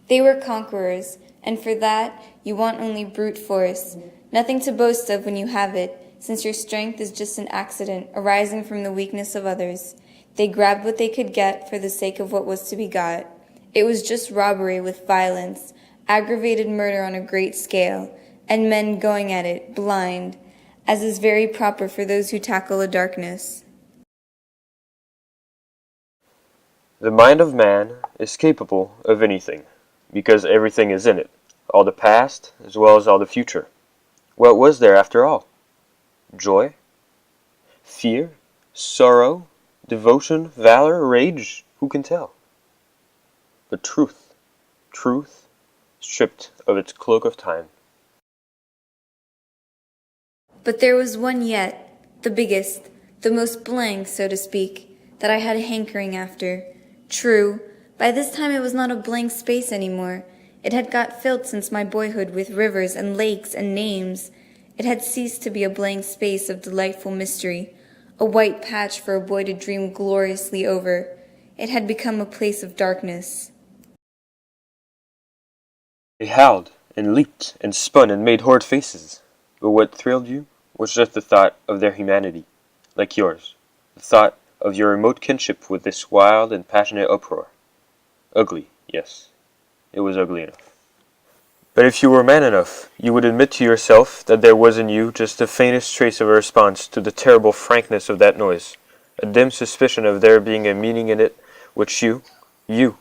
They were conquerors, and for that you want only brute force, nothing to boast of when you have it, since your strength is just an accident arising from the weakness of others. They grabbed what they could get for the sake of what was to be got. It was just robbery with violence, aggravated murder on a great scale, and men going at it, blind, as is very proper for those who tackle a darkness. The mind of man is capable of anything, because everything is in it, all the past as well as all the future. What was there after all? Joy? Fear? Sorrow? Devotion? Valor? Rage? Who can tell? But truth, stripped of its cloak of time. But there was one yet, the biggest, the most blank, so to speak, that I had a hankering after. True, by this time it was not a blank space anymore. It had got filled since my boyhood with rivers and lakes and names. It had ceased to be a blank space of delightful mystery, a white patch for a boy to dream gloriously over. It had become a place of darkness. They howled and leaped and spun and made horrid faces. But what thrilled you was just the thought of their humanity, like yours, the thought of your remote kinship with this wild and passionate uproar. Ugly, yes, it was ugly enough. But if you were man enough, you would admit to yourself that there was in you just the faintest trace of a response to the terrible frankness of that noise, a dim suspicion of there being a meaning in it which you,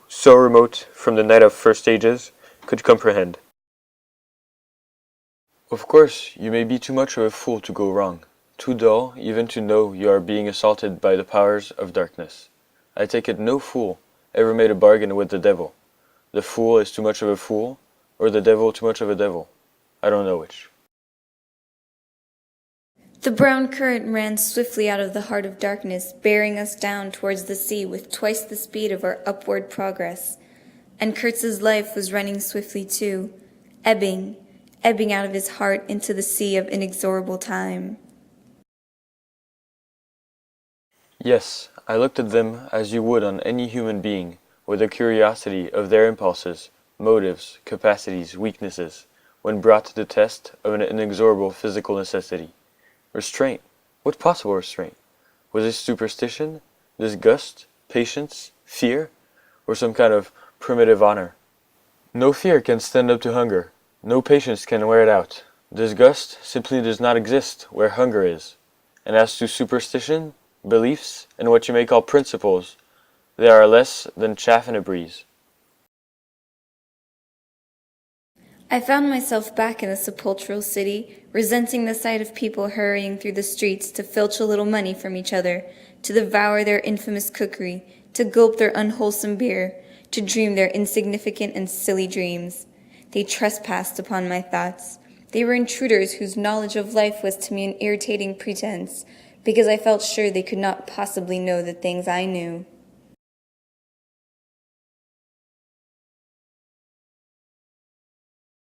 so remote from the night of first ages, could comprehend. Of course, you may be too much of a fool to go wrong, too dull even to know you are being assaulted by the powers of darkness. I take it no fool ever made a bargain with the devil. The fool is too much of a fool, or the devil too much of a devil. I don't know which. The brown current ran swiftly out of the heart of darkness, bearing us down towards the sea with twice the speed of our upward progress. And Kurtz's life was running swiftly too, ebbing out of his heart into the sea of inexorable time. Yes, I looked at them as you would on any human being, with a curiosity of their impulses, motives, capacities, weaknesses, when brought to the test of an inexorable physical necessity. Restraint? What possible restraint? Was it superstition, disgust, patience, fear, or some kind of primitive honor? No fear can stand up to hunger. No patience can wear it out. Disgust simply does not exist where hunger is. And as to superstition, beliefs, and what you may call principles, they are less than chaff in a breeze. I found myself back in the sepulchral city, resenting the sight of people hurrying through the streets to filch a little money from each other, to devour their infamous cookery, to gulp their unwholesome beer, to dream their insignificant and silly dreams. They trespassed upon my thoughts. They were intruders whose knowledge of life was to me an irritating pretense, because I felt sure they could not possibly know the things I knew.